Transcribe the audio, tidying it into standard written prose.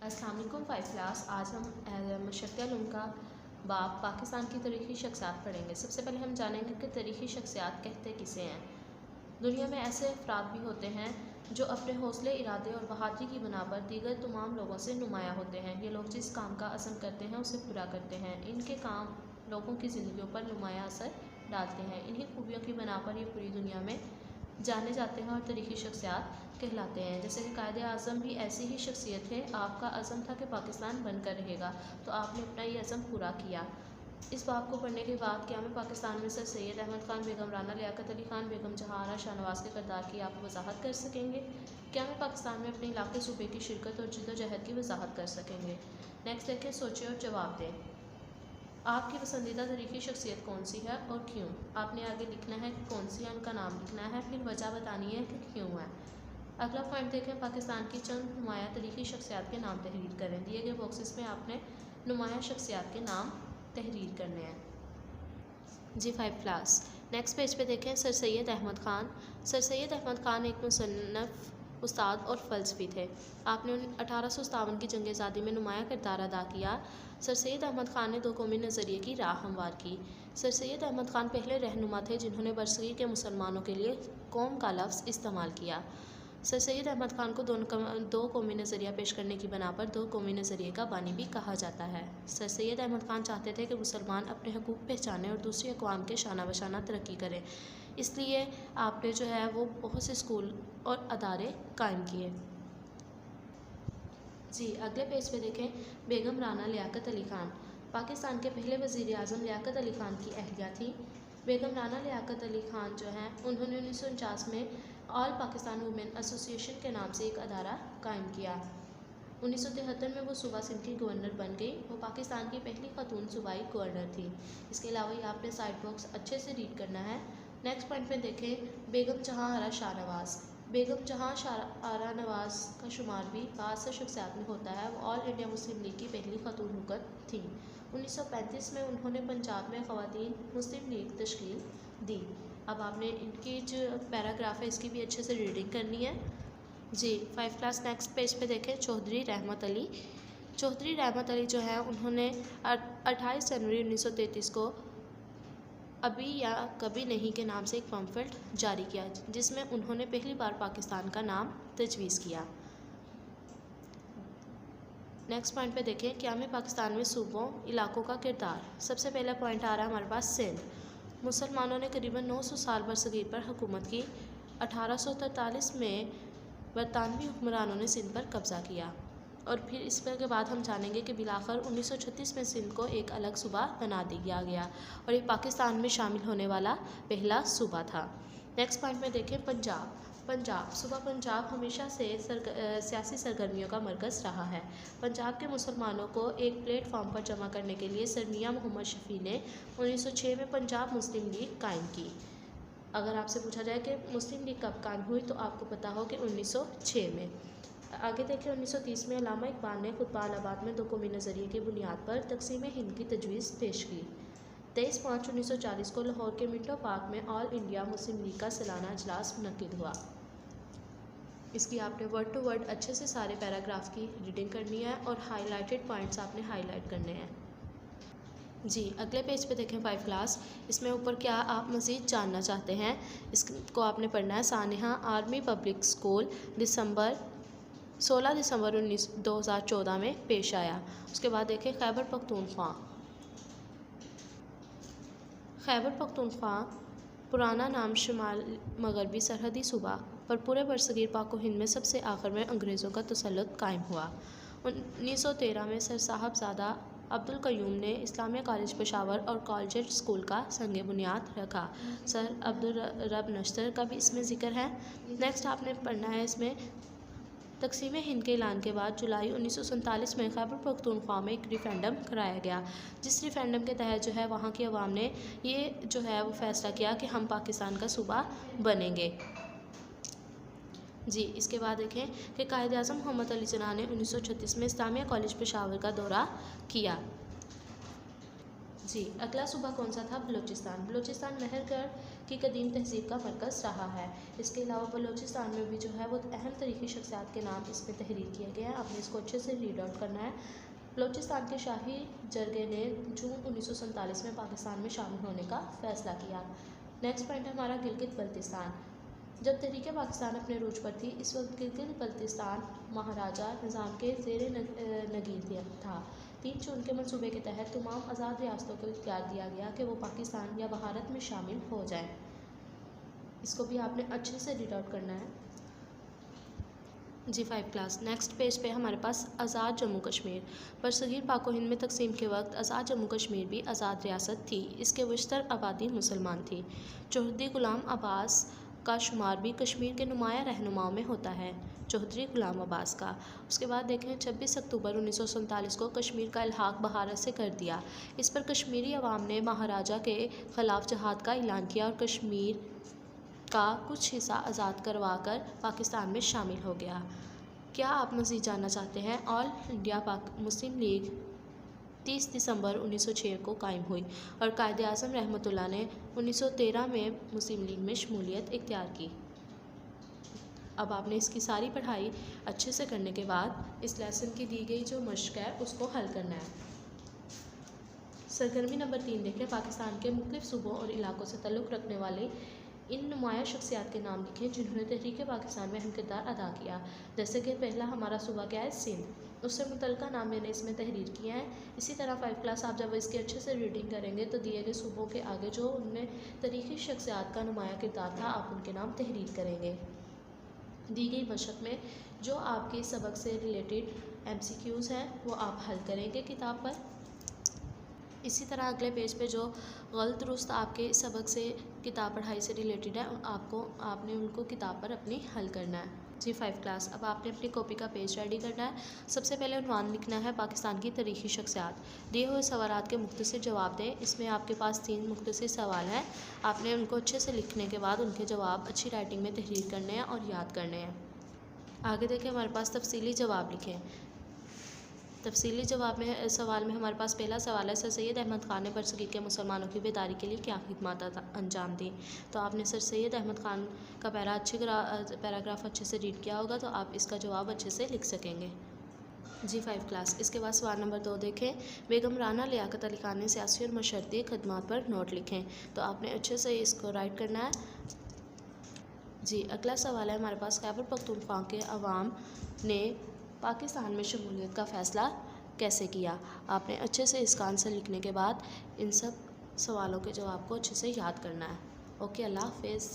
अस्सलाम वालेकुम five class. आज हम मशक्क़त का बाब पाकिस्तान की तारीख़ी शख्सियात पढ़ेंगे। सबसे पहले हम जानेंगे कि तारीख़ी शख्सियात कहते किसे हैं। दुनिया में ऐसे अफराद भी होते हैं जो अपने हौसले, इरादे और बहादुरी की बिना पर दीगर तमाम लोगों से नुमाया होते हैं। ये लोग जिस काम का अज़्म करते हैं उसे पूरा करते हैं। इनके काम लोगों की ज़िंदगियों पर नुमाया असर डालते हैं। इन्हीं खूबियों की बिना पर ये पूरी दुनिया में जाने जाते हैं और तारीख़ी शख्सियात कहलाते हैं। जैसे कि कायदे आज़म भी ऐसी ही शख्सियत है। आपका अज़म था कि पाकिस्तान बनकर रहेगा, तो आपने अपना ये अज़म पूरा किया। इस बाब को पढ़ने के बाद क्या में पाकिस्तान में सर सैयद अहमद ख़ान, बेगम राना लियाकत अली ख़ान, बेगम जहां आरा शाहनवाज़ के किरदार की आप वजाहत कर सकेंगे। क्या में पाकिस्तान में अपने इलाके सूबे की शिरकत और जद्दोजहद की वजाहत कर सकेंगे। नेक्स्ट देखें, सोचें और जवाब दें। आपकी पसंदीदा तारीख़ी शख्सियत कौन सी है और क्यों। आपने आगे लिखना है कि कौन सी है, उनका नाम लिखना है, फिर वजह बतानी है कि क्यों है। अगला पॉइंट देखें, पाकिस्तान की चंद नुमाया तारीख़ी शख्सियात के नाम तहरीर करें। दिए गए बॉक्सेस में आपने नुमाया शख्सियात के नाम तहरीर करने हैं। जी फाइव क्लास। नेक्स्ट पेज पे देखें, सर सैयद अहमद ख़ान। सर सैयद अहमद ख़ान एक मुसन्नफ़, उस्ताद और फ़लसफ़ी थे। आपने 1857 की जंग आज़ादी में नुमाया किरदार अदा किया। सर सैयद अहमद ख़ान ने दो कौमी नज़रिए की राह हमवार की। सर सैयद अहमद ख़ान पहले रहनुमा थे जिन्होंने बरसगीर के मुसलमानों के लिए कौम का लफ्ज़ इस्तेमाल किया। सर सैयद अहमद ख़ान को दो कौमी नज़रिया पेश करने की बिना पर दो कौमी नज़रिए का बानी भी कहा जाता है। सर सैयद अहमद ख़ान चाहते थे कि मुसलमान अपने हकूक़ पहचानें और दूसरी अक़वाम के शाना बशाना तरक्की करें। इसलिए आपने जो है वो बहुत से स्कूल और अदारे कायम किए। जी अगले पेज पे देखें, बेगम राना लियाकत अली ख़ान। पाकिस्तान के पहले वज़ीर आज़म लियाकत अली ख़ान की अहलिया थी। बेगम राना लियाकत अली ख़ान जो हैं उन्होंने 1949 में ऑल पाकिस्तान वुमेन एसोसिएशन के नाम से एक अदारा कायम किया। 1973 में वो सूबा सिंध की गवर्नर बन गई। वो पाकिस्तान की पहली खातून सूबाई गवर्नर थी। इसके अलावा ये आपने साइड बॉक्स अच्छे से रीड करना है। नेक्स्ट पॉइंट में देखें, बेगम जहां आरा शाहनवाज़। बेगम जहां आरा नवाज़ का शुमार भी बास शख्सियात में होता है। वो ऑल इंडिया मुस्लिम लीग की पहली खातून हुकूमत थी। 1935 में उन्होंने पंजाब में ख़वातीन मुस्लिम लीग तश्कील दी। अब आपने इनकी जो पैराग्राफ है इसकी भी अच्छे से रीडिंग करनी है। जी फाइव क्लास। नेक्स्ट पेज पे देखें, चौधरी रहमत अली। चौधरी रहमत अली जो है उन्होंने 28 जनवरी 1933 को अभी या कभी नहीं के नाम से एक पम्फलेट जारी किया जिसमें उन्होंने पहली बार पाकिस्तान का नाम तजवीज़ किया। नेक्स्ट पॉइंट पे देखें, क्या में पाकिस्तान में सूबों इलाकों का किरदार। सबसे पहला पॉइंट आ रहा है हमारे पास सिंध। मुसलमानों ने करीबन 900 साल बरसगीर पर हुकूमत की। 1843 में बरतानवी हुक्मरानों ने सिंध पर कब्ज़ा किया और फिर इसके बाद हम जानेंगे कि बिलाखिर 1936 में सिंध को एक अलग सूबा बना दिया गया और ये पाकिस्तान में शामिल होने वाला पहला सूबा था। नेक्स्ट पॉइंट में देखें, पंजाब। सूबा पंजाब हमेशा से सियासी सरगर्मियों का मरकज़ रहा है। पंजाब के मुसलमानों को एक प्लेटफॉर्म पर जमा करने के लिए सर मियां मोहम्मद शफ़ी ने 1906 में पंजाब मुस्लिम लीग कायम की। अगर आपसे पूछा जाए कि मुस्लिम लीग कब कायम हुई तो आपको पता हो कि 1906 में। आगे देखें, 1930 में अल्लामा इकबाल ने खुतबालाबाद में दो कौमी नज़रिए की बुनियाद पर तकसीम हिंद की तजवीज़ पेश की। 23 मार्च 1940 को लाहौर के मिंटो पार्क में ऑल इंडिया मुस्लिम लीग का सालाना इजलास मुनक्किद हुआ। इसकी आपने वर्ड टू वर्ड अच्छे से सारे पैराग्राफ की रीडिंग करनी है और हाईलाइटेड पॉइंट्स आपने हाईलाइट करने हैं। जी अगले पेज पे देखें फाइव क्लास। इसमें ऊपर क्या आप मज़ीद जानना चाहते हैं इसको आपने पढ़ना है। सानिहा आर्मी पब्लिक स्कूल 16 दिसंबर 2014 में पेश आया। उसके बाद देखें, खैबर पख्तूनख्वा पुराना नाम शुमाल मगरबी सरहदी सूबा पर पूरे बरसगीर पाक व हिंद में सबसे आखिर में अंग्रेज़ों का तसल्लुत कायम हुआ। 1913 में सर साहबजादा अब्दुल कयूम ने इस्लामिया कॉलेज पेशावर और कॉलेज स्कूल का संग बुनियाद रखा। सर अब्दुल रब नश्तर का भी इसमें ज़िक्र है। नेक्स्ट आपने पढ़ना है इसमें, तकसीम हिंद के ऐलान के बाद जुलाई 1947 में खैबर पख्तूनख्वा में एक रेफरेंडम कराया गया, जिस रेफरेंडम के तहत जो है वहाँ की आवाम ने ये जो है वो फ़ैसला किया कि हम पाकिस्तान का सूबा बनेंगे। जी इसके बाद देखें कि कायदे आज़म मोहम्मद अली जिन्ना ने 1936 में इस्लामिया कॉलेज पेशावर का दौरा किया। जी, अगला सूबा कौन सा था? बलूचिस्तान। बलूचिस्तान मेहरगढ़ की कदीम तहजीब का मरकज़ रहा है। इसके अलावा बलूचिस्तान में भी जो है वो अहम तरीक़ी शख्सियात के नाम इसमें तहरीर किए गए हैं। आपने इसको अच्छे से रीड आउट करना है। बलूचिस्तान के शाही जरगे ने जून 1947 में पाकिस्तान में शामिल होने का फ़ैसला किया। नेक्स्ट पॉइंट है हमारा गिलगित बल्तिस्तान। जब तहरीक पाकिस्तान अपने रूज पर थी, इस वक्त गिलगित बल्तिस्तान महाराजा निज़ाम के ज़ेरे नगीर था। 3 जून के मंसूबे के तहत तमाम आज़ाद रियासतों को इख्तियार दिया गया कि वो पाकिस्तान या भारत में शामिल हो जाएं। इसको भी आपने अच्छे से रीड आउट करना है। जी 5 क्लास। नेक्स्ट पेज पे हमारे पास आज़ाद जम्मू कश्मीर। बरसगीर पाक हिंद में तकसीम के वक्त आज़ाद जम्मू कश्मीर भी आज़ाद रियासत थी। इसके विस्तर आबादी मुसलमान थी। चौधरी गुलाम अब्बास का शुमार भी कश्मीर के नुमाया रहनुमाओं में होता है, चौधरी गुलाम अब्बास का। उसके बाद देखें 26 अक्टूबर 1947 को कश्मीर का इल्हाक भारत से कर दिया। इस पर कश्मीरी अवाम ने महाराजा के ख़िलाफ़ जहाद का ऐलान किया और कश्मीर का कुछ हिस्सा आज़ाद करवा कर पाकिस्तान में शामिल हो गया। क्या आप मज़ीद जानना चाहते हैं? ऑल इंडिया पाक मुस्लिम लीग 30 दिसंबर 1906 को कायम हुई और कायदे आज़म रहमतुल्लाह ने 1913 में मुस्लिम लीग में शमूलियत इख्तियार की। अब आपने इसकी सारी पढ़ाई अच्छे से करने के बाद इस लेसन की दी गई जो मश्क है उसको हल करना है। सरगर्मी नंबर 3 देखें। पाकिस्तान के मुख्तलिफ सूबों और इलाकों से ताल्लुक़ रखने वाले इन नुमाया शख्सियात के नाम लिखें जिन्होंने तहरीक पाकिस्तान में अहम किरदार अदा किया। जैसे कि पहला हमारा सूबा क्या है? सिंध। उससे मुतल्लिका नाम मैंने इसमें तहरीर किया है। इसी तरह 5 क्लास आप जब इसकी अच्छे से रीडिंग करेंगे तो दिए गए सूबों के आगे जो उनमें तहरीकी शख्सियात का नुमाया किरदार था आप उनके नाम तहरीर करेंगे। दी गई मशक में जो आपके सबक से रिलेटेड MCQs हैं वो आप हल करेंगे किताब पर। इसी तरह अगले पेज पे जो गलत दुरुस्त आपके सबक से किताब पढ़ाई से रिलेटेड है आपने उनको किताब पर अपनी हल करना है। जी 5 क्लास। अब आपने अपनी कॉपी का पेज रेडी करना है। सबसे पहले उन्वान लिखना है पाकिस्तान की तारीख़ी शख्सियात। दिए हुए सवालात के मुख्तसर जवाब दें। इसमें आपके पास 3 मुख्तसर सवाल हैं। आपने उनको अच्छे से लिखने के बाद उनके जवाब अच्छी राइटिंग में तहरीर करने हैं और याद करने हैं। आगे देखें हमारे पास तफसीली जवाब लिखें। तफसीली जवाब में सवाल में हमारे पास पहला सवाल है, सर सैयद अहमद ख़ान ने बरसगीर के मुसलमानों की बेदारी के लिए क्या खिदमत अंजाम दी? तो आपने सर सैयद अहमद ख़ान का पैराग्राफ अच्छे से रीड किया होगा तो आप इसका जवाब अच्छे से लिख सकेंगे। जी 5 क्लास। इसके बाद सवाल नंबर 2 देखें। बेगम राना लियाकत अली ख़ान ने सियासी और मशरती खदमात पर नोट लिखें। तो आपने अच्छे से इसको राइट करना है। जी अगला सवाल है हमारे पास, खैबर पख्तूनख्वा के अवाम ने पाकिस्तान में शमूलियत का फ़ैसला कैसे किया? आपने अच्छे से इसका आंसर लिखने के बाद इन सब सवालों के जवाब को अच्छे से याद करना है। ओके, अल्लाह हाफ़िज़।